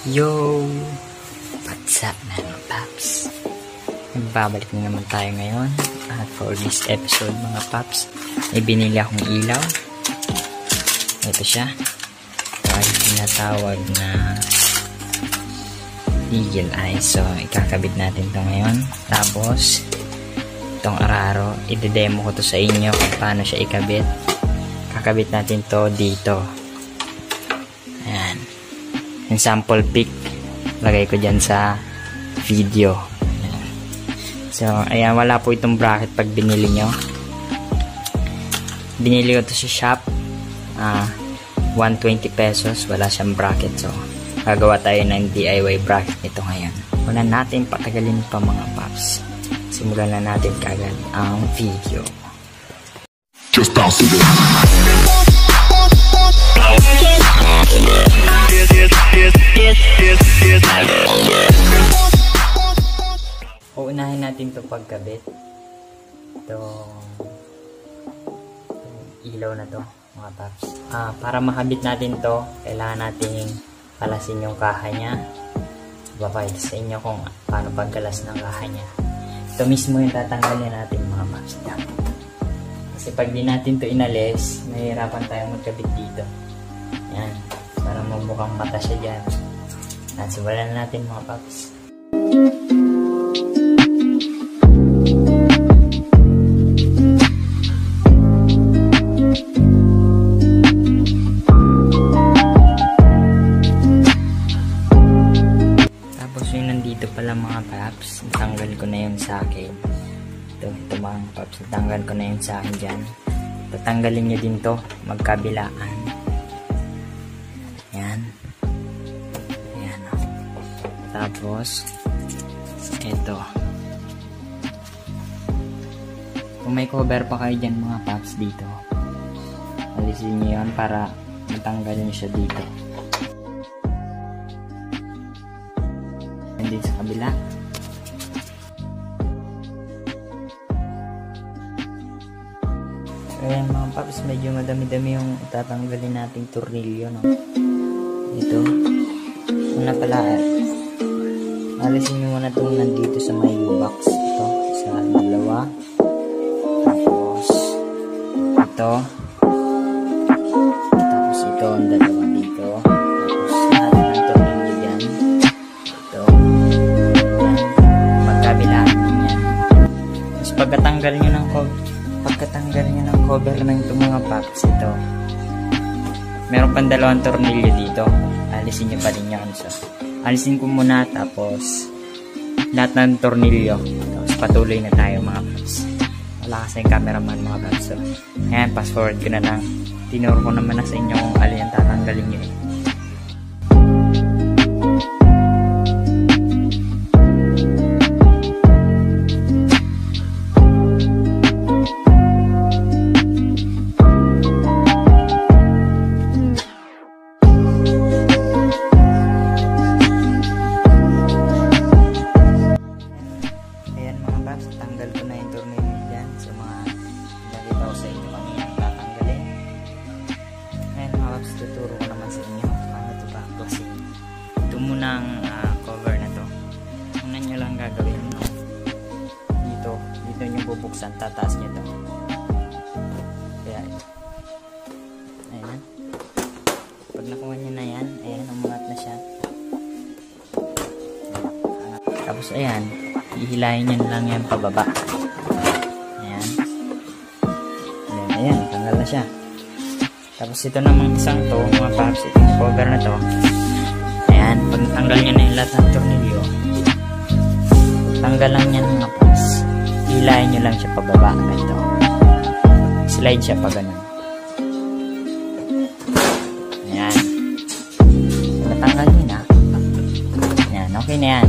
Yo! What's up mga paps? Nagbabalik na naman tayo ngayon. At for this episode mga paps, may binili akong ilaw. Ito siya. Ay tinatawag na eagle eye. So ikakabit natin ito ngayon. Tapos itong araro, i-demo ko to sa inyo kung paano siya ikabit. Kakabit natin to dito. Ayan. Yung sample pic lagay ko dyan sa video. Ayan. So ayan, wala po itong bracket pag binili nyo. Binili ko to sa shop, 120 pesos, wala siyang bracket. So gagawa tayo ng DIY bracket nito ngayon. Wala natin patagalin pa mga paps, simulan na natin kagad ang video. Just bounce it. Uunahin natin to pagkabit. Itong ilaw na to mga paps. Para makabit natin to, kailangan nating kalasin yung kaha nya. Papakita sa inyo kung paano pagkalas ng kaha nya. Ito mismo yung tatanggalin natin mga paps. Kasi pag di natin to inalis, mahirapan tayo magkabit dito. Yan, para mabukang mata siya dyan. At simulan natin mga paps. Tapos yung nandito pala mga paps, natanggal ko na yun sa akin. Ito mga paps, natanggal ko na yun sa akin dyan. Tatanggalin nyo din to, magkabilaan. Yan. Yan. Tapos ito. Kung may cover pa kayo dyan mga paps dito, alisin nyo yan para matanggal nyo siya dito. And sa kabila. Ayan mga paps, medyo madami-dami yung tatanggalin nating tornilyo, no? Ito. Una pala, alisin nyo muna itong nandito sa may box. Ito, sa dalawa. Tapos, ito. Tapos ito, ang dalawa dito. Tapos, lahat ng tornilyo dyan. Ito. Yan. Magkabilaan yan. Tapos, pagkatanggal nyo ng cover ng itong mga paps, ito. Meron pang dalawang tornilyo dito. Alisin nyo pa rin yan. So, alisin ko muna, tapos lahat ng tornilyo. Tapos patuloy na tayo mga paps. Wala kasi yung cameraman mga paps. So, ayan, fast forward ko na lang. Tinuro ko naman na sa inyo kung alin ang tatanggalin nyo eh. Tanggal ko na yung tornilyo dyan. So mga nakita ko sa inyo kami yung tatanggalin. Ngayon mga paps, tuturo ko naman sa inyo paano ito baklasin. Ito muna ang cover na to. Una nyo lang gagawin, no? Dito nyo bubuksan, tataas nyo to. Kaya ayan. Pag nakuha nyo na yan, ayan, umangat na siya. Tapos ayan, ihilahin nyo lang yan pababa. Ayan. Ayan, tanggal na siya. Tapos ito namang isang to, mga paps, itong cover na to. Ayan, pag natanggal nyo na yung lahat ng tornilyo, tanggal lang yan mga paps. Ihilahin nyo lang siya pababa. Ito. Slide siya pa ganun. Ayan. Natanggal nyo na. Ayan, okay na yan.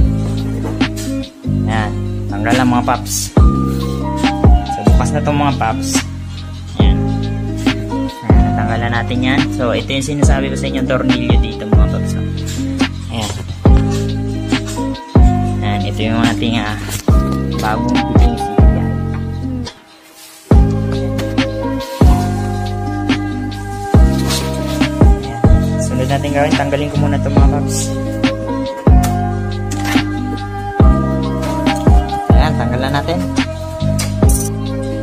Ayan, tanggal lang mga paps. So, bukas na itong mga paps. Ayan. Ayan, natanggal na natin yan. So, ito yung sinasabi ko sa inyo, tornilyo dito mga paps. Ayan. Ayan, ito yung ating bagong biling siya. Ayan. Sunod natin gawin, tanggalin ko muna itong mga paps. tanggalan natin.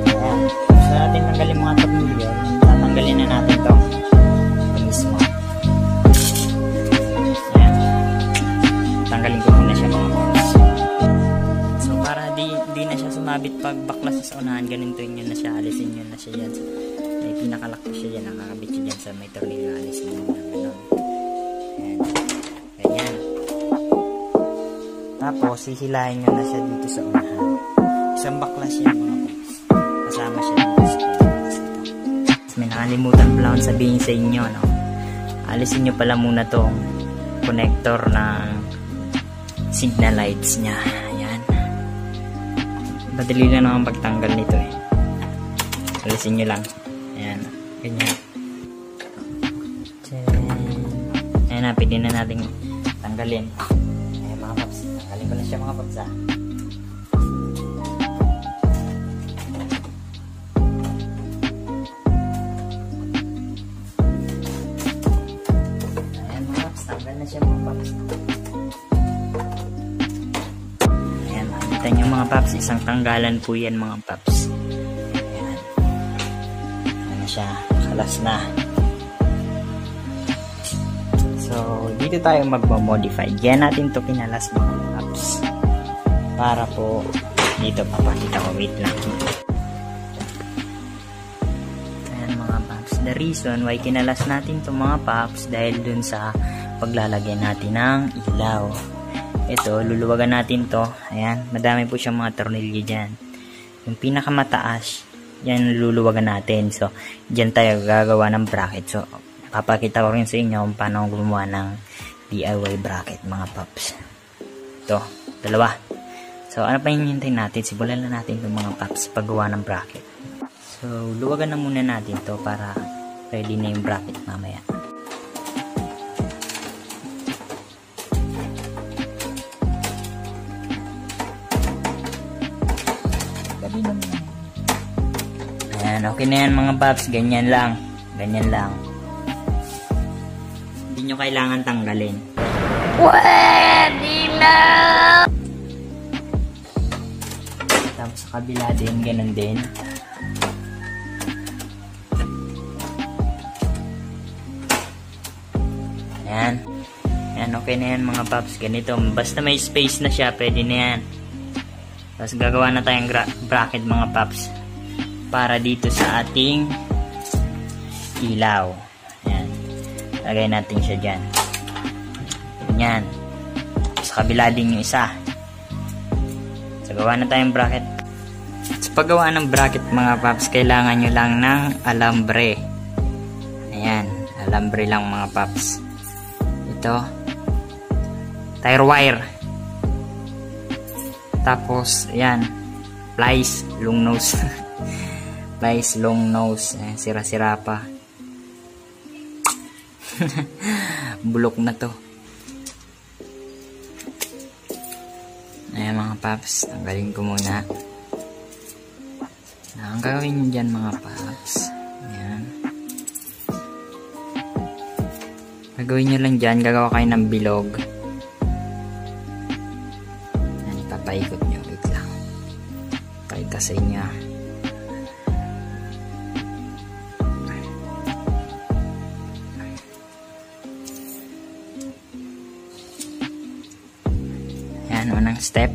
Ayan. Gusto natin tanggalin mga tornilyo. Tatanggalin na natin to. Ito mismo. Ayan. Tanggalin ko muna siya mga paps. So para di na siya sumabit pag baklas sa unahan, ganito nyo na siya. Alisin nyo na siya dyan. May pinakalak ko siya dyan. Nakakabit siya dyan sa may tornilyo. Alisin nyo na gano'n. Ayan. Ganyan. Tapos, hihilahin nyo na siya dito sa unahan. Isang baklas yan mga paps. Kasama siya dito sa unahan. May nakalimutan pala akong sabihin sa inyo, no? Alisin nyo pala muna tong connector ng signal lights nya. Ayan. Madali lang naman pagtanggal nito eh. Alisin nyo lang. Ayan. Ganyan. Ayan na, pwede na natin tanggalin. Ayan mga paps. Tanggalin ko na siya mga paps, ha. Ayan mga paps. Tanggal na siya mga paps. Ayan. Makikita nyo mga paps. Isang tanggalan po yan mga paps. Ayan. Ayan na siya. Kalas na. So, dito tayo magmamodify. Diyan natin to kinalas mga paps. Para po, dito papakita ko. Wait lang. Ayan mga paps. The reason why kinalas natin to mga paps, dahil dun sa paglalagay natin ng ilaw. Ito, luluwagan natin to. Ayan, madami po siyang mga tornilyo dyan. Yung pinakamataas, yan luluwagan natin. So, dyan tayo gagawa ng bracket. So, papakita ko rin sa inyo kung paano gumawa ng DIY bracket mga paps. Ito, dalawa. So, ano pa hinihintay natin? Simulan na natin itong mga paps paggawa ng bracket. So, luwagan na muna natin to para ready na yung bracket mamaya. Ayan, okay na yan mga paps. Ganyan lang. Ganyan lang. Hindi nyo kailangan tanggalin. Pwede na! Tapos sa kabila din, ganun din. Ayan. Ayan, okay na yan mga paps. Ganito. Basta may space na siya, pwede na yan. Tapos gagawa na tayong bracket mga paps. Para dito sa ating ilaw. Ayan. Lagay natin siya dyan. Ganyan. Sa kabila din yung isa. So, gawa na tayong bracket. Sa paggawa ng bracket mga paps, kailangan nyo lang ng alambre. Ayan. Alambre lang mga paps. Ito. Tire wire. Tapos, ayan. Plies. Long nose. Plies, long nose. Ayan, sira-sira pa. Bulok na to. Ayan mga paps, tanggalin ko muna. Ang gagawin nyo dyan mga paps, ayan. Gagawin nyo lang dyan, gagawa kayo ng bilog. Ayan, ipapaikot nyo, wait lang. Pakita sa inyo. Unang step.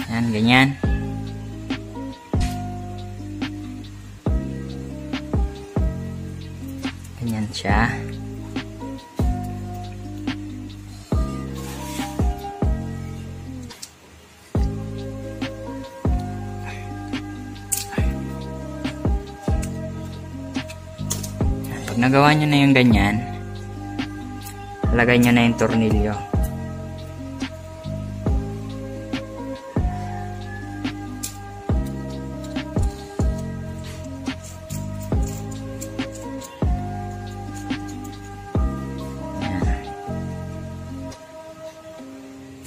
Ayan, ganyan. Ganyan siya. Pag nagawa nyo na yung ganyan, lagay nyo na yung tornilyo.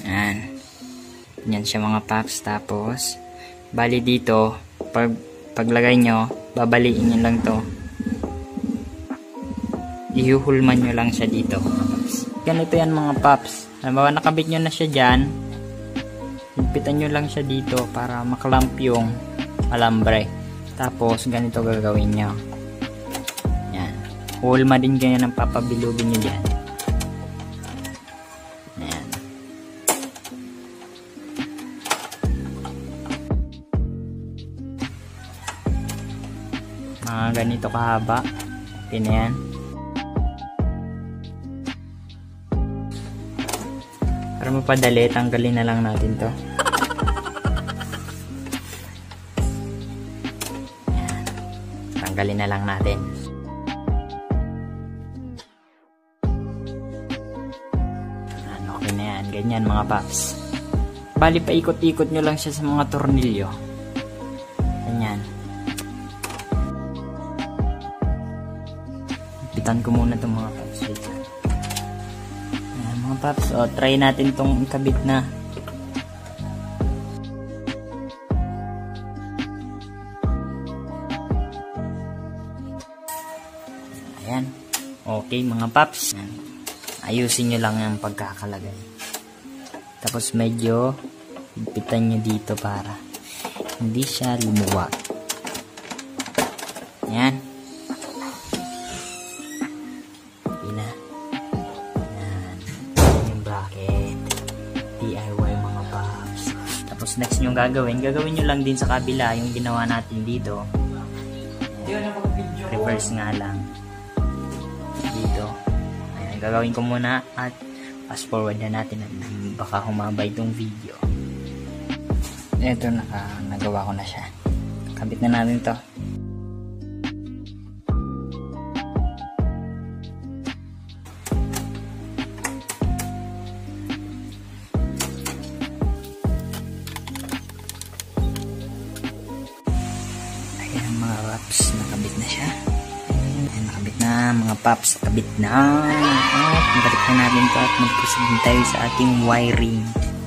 Ayan. Yan siya mga paps. Tapos, bali dito, paglagay nyo, babaliin nyo lang to. ihuhulman nyo lang siya dito. Ganito yan mga paps. Halimbawa nakabit nyo na siya dyan, higpitan nyo lang siya dito para maklamp yung alambre. Tapos ganito gagawin nyo. Yan. Hulma din ganyan ang papabilugin nyo dyan. Yan. Mga ganito kahaba. Okay na yan. Para mapadali, tanggalin na lang natin to. Yan. Tanggalin na lang natin. Okay na yan. Ganyan mga paps. Bali pa ikot-ikot nyo lang siya sa mga tornilyo. Ganyan. Ipitan ko muna itong mga paps. Ayan mga paps. O, try natin itong ikabit na. Ayan. Okay mga paps. Ayusin nyo lang yung pagkakalagay. Tapos medyo ipitan nyo dito para hindi siya lumuwag. Ayan. Okay na. Ayan. Yung bracket. DIY mga paps. Tapos next nyo gagawin nyo lang din sa kabila yung ginawa natin dito. Reverse nga lang. Dito. Ayan, gagawin ko muna at fast forward na natin at baka humabay itong video. Ito, nagawa ko na siya. Kabit na natin to. Ayan mga paps, nakabit na siya. Ayan, nakabit na mga paps, nakabit na. At balik na natin to at mag-proceed tayo sa ating wiring.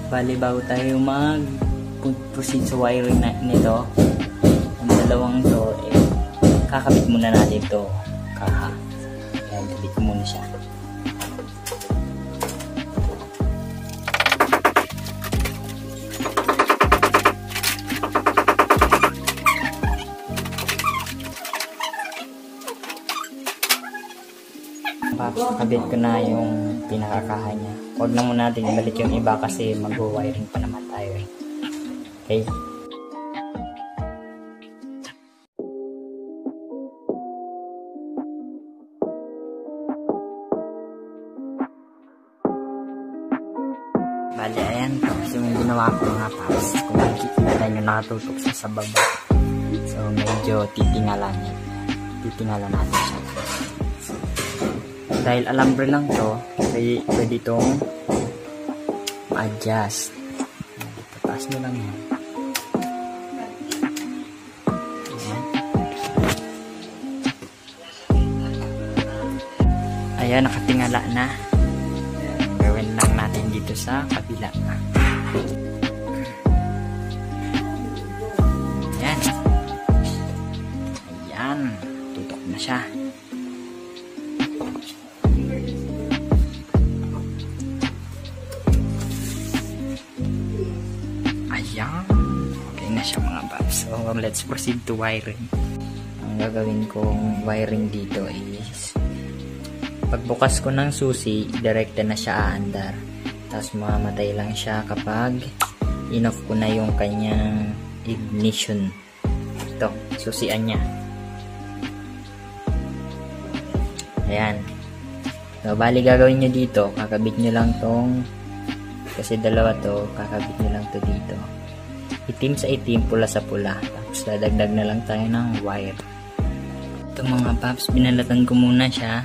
Bali, bago tayo mag-proceed sa wiring na nito, ang dalawang to, kakabit muna natin to. Ayan, kabit ko muna siya. Kabit ko na yung pinakakahan niya. Huwag na muna natin ibalik yung iba kasi mag-wiring pa naman tayo eh. Okay. Bali, ayan. Tapos yung ginawa ko mga paps. Kung makikita nyo nakatutok siya sa baba. So, medyo titingalan niya. Titingalan natin siya. Dahil alambre lang to, pwede itong ma-adjust. Tataas nyo lang yan. Ayan, nakatingala na. Gawin lang natin dito sa kabila. Ayan. Ayan, tutok na siya. Okay na siya mga paps. So let's proceed to wiring. Ang gagawin kong wiring dito is pagbukas ko ng susi, direkta na siya aandar. Tapos mamamatay lang siya kapag in-off ko na yung kanyang ignition. Ito, susian niya. Ayan. So bali gagawin nyo dito, kakabit nyo lang tong, kasi dalawa to, kakabit nyo lang to dito. Itim sa itim, pula sa pula. Tapos dadagdag na lang tayo ng wire. Ito mga paps, binalatan ko muna siya.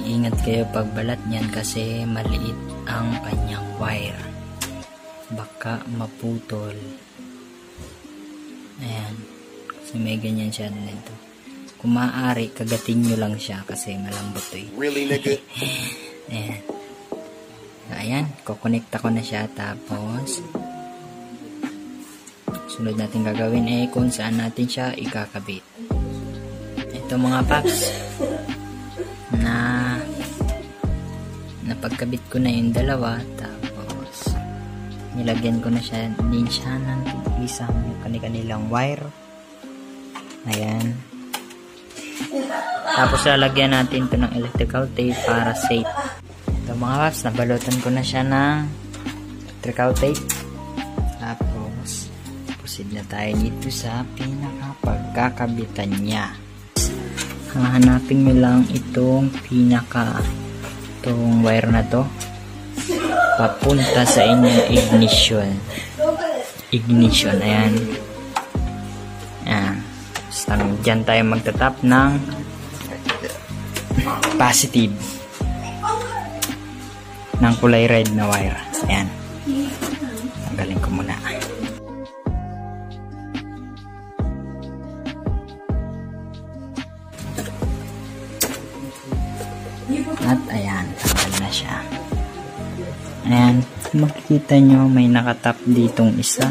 Iingat kayo pagbalat niyan kasi maliit ang kanyang wire. Baka maputol. Ayan. Kasi may ganyan siya nito. Kung maaari, kagatin nyo lang siya kasi malambot to eh. Really, nigga? Ayan. Ayan, kukonekta ko na siya. Tapos sunod natin gagawin kung saan natin siya ikakabit. Ito mga paps, na napagkabit ko na yung dalawa, tapos nilagyan ko na siya ng isang kanilang wire. Ayan. Tapos lalagyan natin ito ng electrical tape para safe. Ito mga paps, nabalutan ko na siya ng electrical tape. Tapos proceed na tayo dito sa pinakapagkakabitan niya. Hahanapin nyo lang itong itong wire na to papunta sa inyong ignition. Ayan. Diyan tayo magtatap ng positive ng kulay red na wire. Ayan. Tanggalin ko muna. At ayan, tanggal na siya. Ayan, makikita nyo may nakatap ditong isa.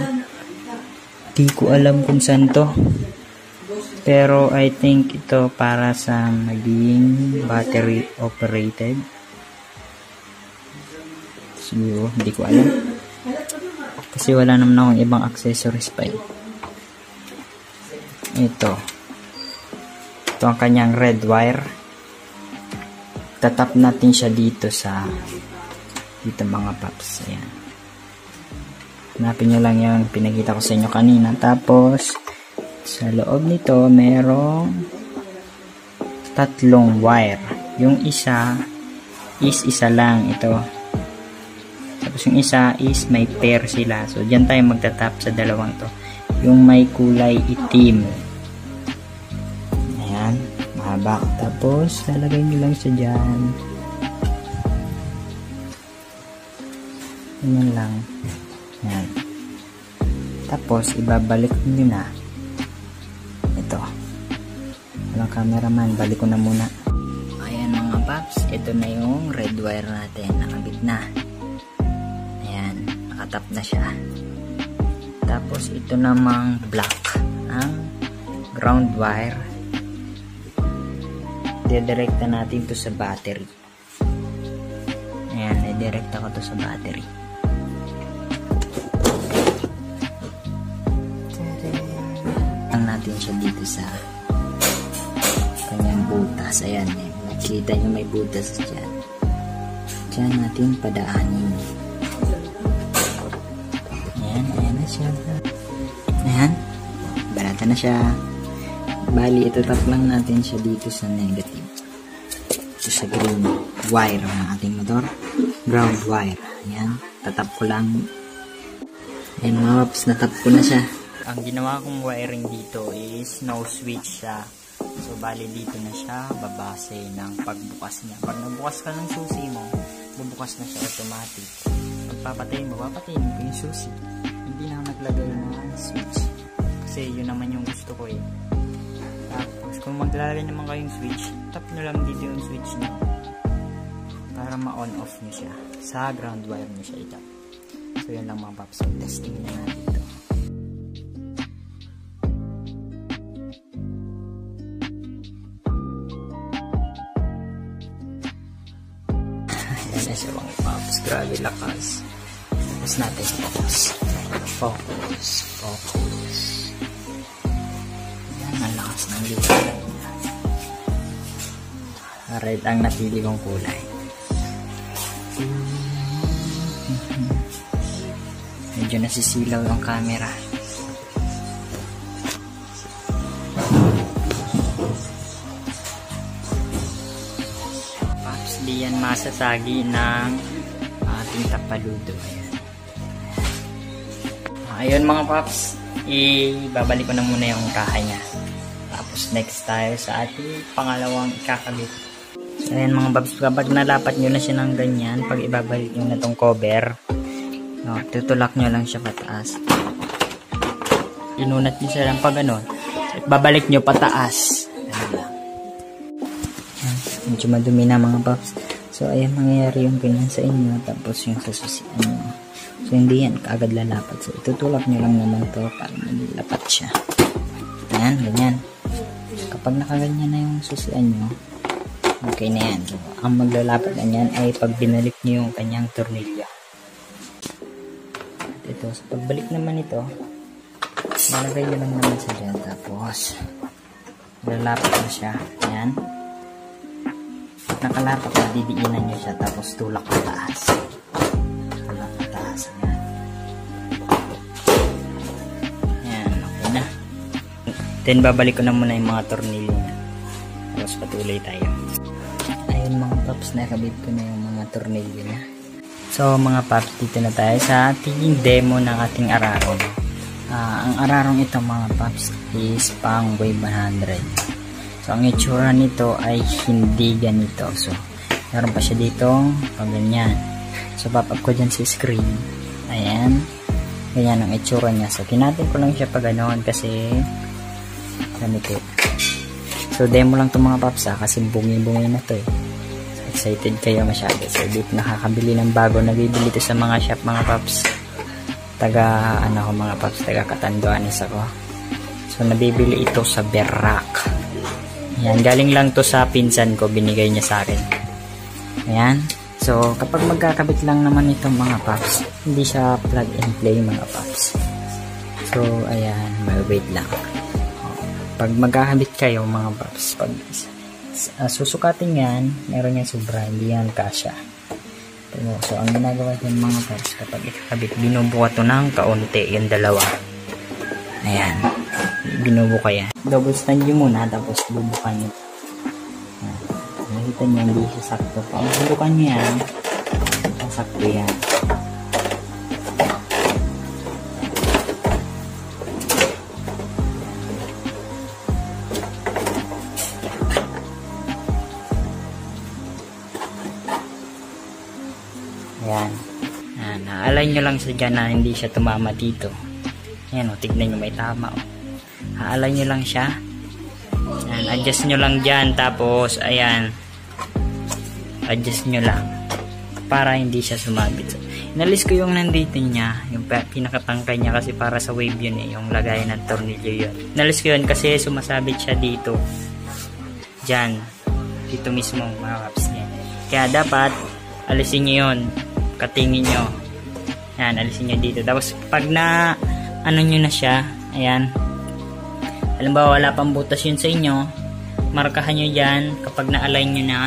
Di ko alam kung saan to. Pero I think ito para sa maging battery operated. Siguro, hindi ko alam. Kasi wala naman akong ibang accessories pa. Ito ang kanyang red wire. Tatap natin siya dito mga paps. Ayan. Hanapin nyo lang yung pinakita ko sa inyo kanina. Tapos sa loob nito, merong 3 wire. Yung isa is isa lang ito. Tapos yung isa is may pair sila. So, dyan tayo magtatap sa dalawang to. Yung may kulay itim. Ayan. Mahaba. Tapos, lalagay nyo lang siya dyan. Ayan lang. Ayan. Tapos, ibabalik nyo na. Ito. Walang cameraman. Balik ko na muna. Ayan mga paps. Ito na yung red wire natin. Nakabit na. Ayan. Nakatap na siya. Tapos ito namang black. Ang ground wire. Didirekta natin to sa battery. Ayan. Didirekta ko to sa battery. Natin siya dito sa kanyang butas. Ayan, makikita nyo may butas dyan. Dyan natin padaanin. Ayan na siya. Ayan, barata na siya. Bali, itatap lang natin siya dito sa negative. Ito sa green wire ng ating motor. Ground wire. Ayan, tatap ko lang. Ayan mga paps, natap ko na siya. Ang ginawa kong wiring dito is no switch siya. So, bali dito na siya babase ng pagbukas niya. Pag nabukas ka ng susi mo, bubukas na siya automatic. Pagpapatayin mo, papatayin ko yung susi. Hindi na naglagay ng switch. Kasi yun naman yung gusto ko eh. Tapos, kung maglalagay naman kayong switch, tap nyo lang dito yung switch nyo. Para ma-on off nyo siya. Sa ground wire nyo siya itap. So, yun lang mga paps. So, testing na natin ito. Ayan na siya mga paps. Grabe lakas. Tapos natin focus. Ayan, ang lakas ng liwanag niya. Red ang napili kong kulay. Medyo nasisilaw yung camera. Paps, di yan masasagi ng ating tapaludo. Ayun mga paps, ibabalik ko na muna yung kaha niya. Tapos next tayo sa ating pangalawang ikakabit. So ayan mga paps, kapag nalapat nyo na siya ng ganyan, pag ibabalik nyo na tong cover, no, tutulak nyo lang siya pataas. Inunat nyo siya lang pag ano, babalik nyo pataas. Medyo madumi na mga paps. So ayan, mangyayari yung ganyan sa inyo, tapos yung sasusian nyo. So hindi yan kaagad lalapat. So itutulak nyo lang naman to para malapat siya. Ayan, ganyan. Kapag nakaganyan na yung susian nyo, Okay na yan. So, ang maglalapad na yan ay pag binalik nyo yung kanyang tornilyo. At ito, sa pagbalik naman ito, malagay nyo lang naman sa dyan. Tapos, lalapad na siya. Ayan. Nakalapak na, didiinan nyo siya. Tapos, tulak na taas. Tulak na taas. Ayan. Ayan, okay na. Then, babalik ko na muna yung mga tornilyo niya. Tapos, patuloy tayo. Ayun mga paps, nakabit ko na yung mga tornilyo niya. So, mga paps, dito na tayo sa ating demo ng ating ararong. Ang ararong ito mga paps is pang Wave 100. So, ang itsura nito ay hindi ganito. So, meron pa siya ditong pag ganyan. So, pop-up ko dyan sa screen. Ayan. Ganyan ang itsura niya. So, kinatin ko lang siya pag ganoon kasi ganito. So, demo lang itong mga paps kasi bungi-bungi na to eh. So, excited kayo masyado. So, dito nakakabili ng bago. Nabibili ito sa mga shop mga paps. Taga mga paps, taga Catanduanes ako. So, nabibili ito sa Berrak. Ayan, galing lang to sa pinsan ko, binigay niya sa akin. Ayan. So, kapag magkakabit lang naman itong mga paps, hindi siya plug and play mga paps. So, ayan, may wait lang. Pag magkakabit kayo mga paps, pag susukatin yan, meron yan sobra, hindi yan kasya. So, ang ginagawa din mga paps, kapag ikakabit, binubuka to ng kaunti, yung dalawa. Ayan, binubuka yan. Double stand nyo muna, tapos bubukan nyo. Nakita nyo, hindi siya sakto. Pag bubukan nyo yan, sakto yan. Ayan. Naalay nyo lang sa dyan na hindi siya tumama dito. Ayan o, tignan nyo may tama o. Haalay nyo lang siya. Ayan, adjust nyo lang dyan. Tapos, ayan. Adjust nyo lang. Para hindi siya sumabit. So, inalis ko yung nandito niya. Yung pinakatangkay niya kasi para sa wave yun eh. Yung lagayan ng tornilyo yun. Inalis ko yun kasi sumasabit siya dito. Dyan. Dito mismo mga paps niya. Kaya dapat, alisin nyo yun. Katingin nyo. Ayan, alisin nyo dito. Tapos, pag na ano nyo na siya, ayan, halimbawa wala pang butas yun sa inyo, markahan nyo dyan, kapag na-align nyo na,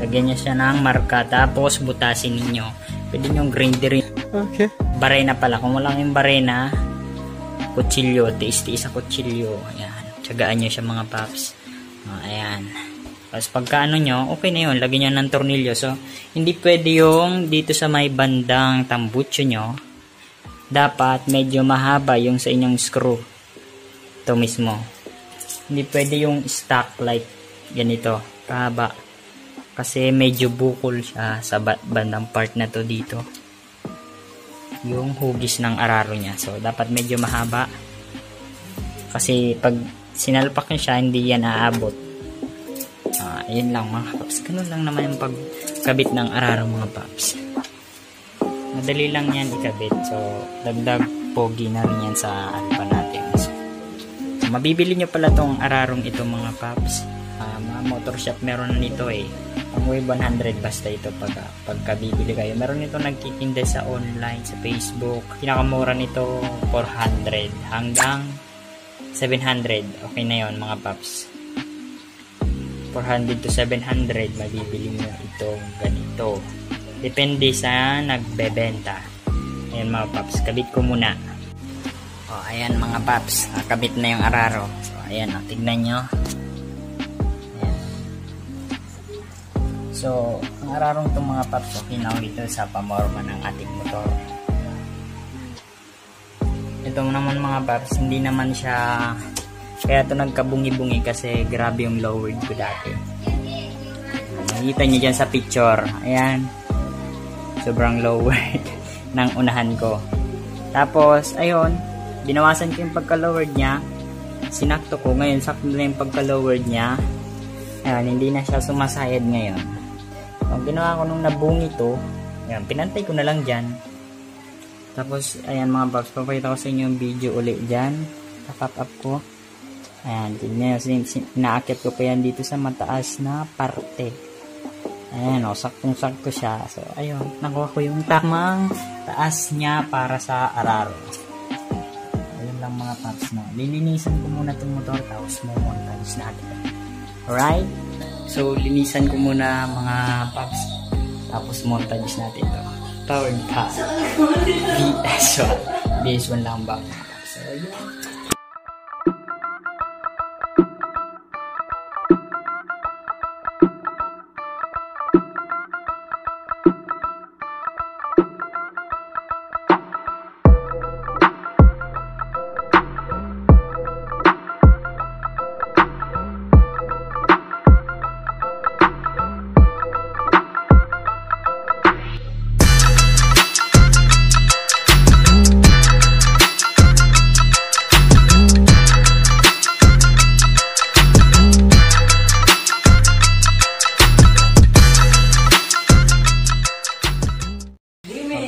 lagyan nyo siya ng marka, tapos butasin ninyo. Pwede nyo grinderin. Okay. Barena pala, kung wala yung barena, kutsilyo, tiis-tiis sa kutsilyo, ayan, tiyagaan nyo siya mga paps. Ayan. Tapos pagka ano nyo, okay na yun, lagyan nyo ng tornilyo. So, hindi pwede yung dito sa may bandang tambutso nyo, dapat medyo mahaba yung sa inyong screw. Ito mismo. Hindi pwede yung stock like ganito, kahaba. Kasi medyo bukol siya sa bandang part na to dito. Yung hugis ng araro niya. So, dapat medyo mahaba. Kasi pag sinalpak nyo siya, hindi yan aabot. Ayun lang mga paps. Ganun lang naman yung pagkabit ng araro mga paps. Madali lang yan ikabit. So, dagdag pogi na rin yan sa alpa natin. So, mabibili nyo pala tong ararong ito mga paps. Mga motor shop meron na nito eh. Ang Wave 100 basta ito pagkabibili kayo. Meron nito nagtitinda sa online, sa Facebook. Pinakamura nito 400 hanggang 700. Okay na yon mga paps. 400 to 700 mabibili nyo itong ganito. Depende sa nagbebenta. Ayan mga paps, kabit ko muna. Ayan mga paps, nakabit na yung araro. So ayan, tignan nyo. Ayan. So, ang ararong itong mga paps, okay na ito sa pamorma ng ating motor. Ito naman mga paps, hindi naman siya, kaya ito nagkabungi-bungi kasi grabe yung lowered ko dati. Nakikita nyo dyan sa picture. Ayan. Sobrang lowered ng unahan ko. Tapos, ayun, binawasan ko yung pagka-lowered niya. Sinakto ko. Ngayon, sakto na yung pagka-lowered niya. Ayan, hindi na siya sumasayad ngayon. Ang ginawa ko nung nabungi to, ayan, pinantay ko na lang dyan. Tapos, ayan mga paps, papakita ko sa inyo yung video ulit dyan. Pop-up ko. Ayan, tignan nyo. Inaakit ko pa yan dito sa mataas na parte. Ayan, o, saktong-sakto siya. So, ayun, nakuha ko yung tamang taas niya para sa araro. Ayun lang mga paps, no. Lilinisan ko muna itong motor, tapos mo-montage natin. Alright? So, linisan ko muna mga paps, tapos montage natin ito. Powered car. BS1. BS1 lang ba? So, ayun.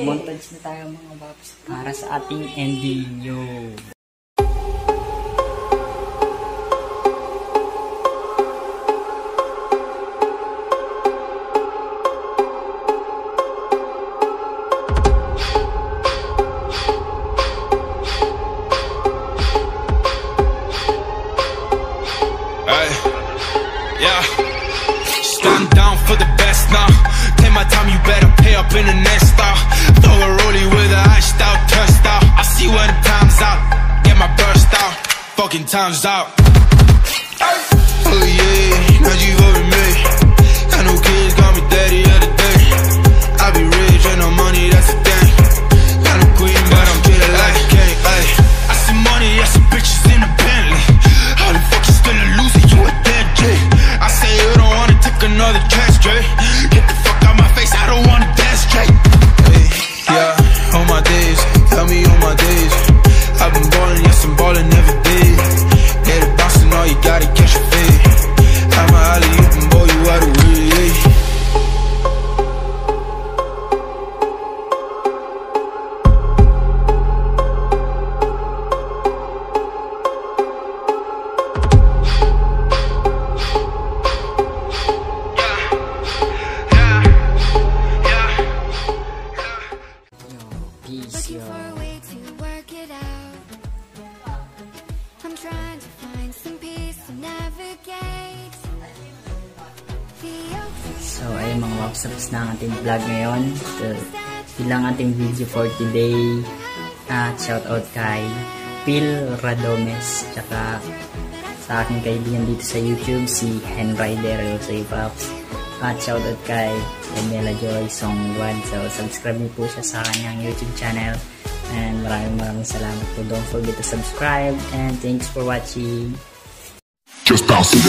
Montage na tayo mga paps para sa ating NDU. Yeah, stand down for the best now. Take my time, you better pay up in the next style. Throw a rollie with a iced out, turned out. I see when the time's out, get my burst out, fucking time's out. Oh yeah, now you voting me. Got no kids, got me daddy of the day. I be rich and no money, that's the thing. Got no queen, but I'm treated like a king. Ay, I see money, I see bitches in the Bentley. How the fuck you still a loser, you a dead J. I say you don't wanna take another chance, Dre. Get the fuck out my face, I don't wanna dance straight. Hey, yeah, on my days, tell me on my days. I've been ballin', yes I'm ballin' every day. Get a bounce and all you gotta catch a fade. I'm a alley, you can blow you out of way. Looking for a way to work it out. I'm trying to find some peace to navigate the ocean. So, ayun mga paps, tapos na ang ating vlog ngayon. So, ilang ating video for today. Shoutout kay Phil Radomes, tsaka sa aking kaibigan dito sa YouTube, si Henrider. So, paps. At shoutout kay Daniela Joy Songwan. So, subscribe niyo po siya sa kanyang YouTube channel. And maraming salamat po. Don't forget to subscribe. And thanks for watching. Just bounce it.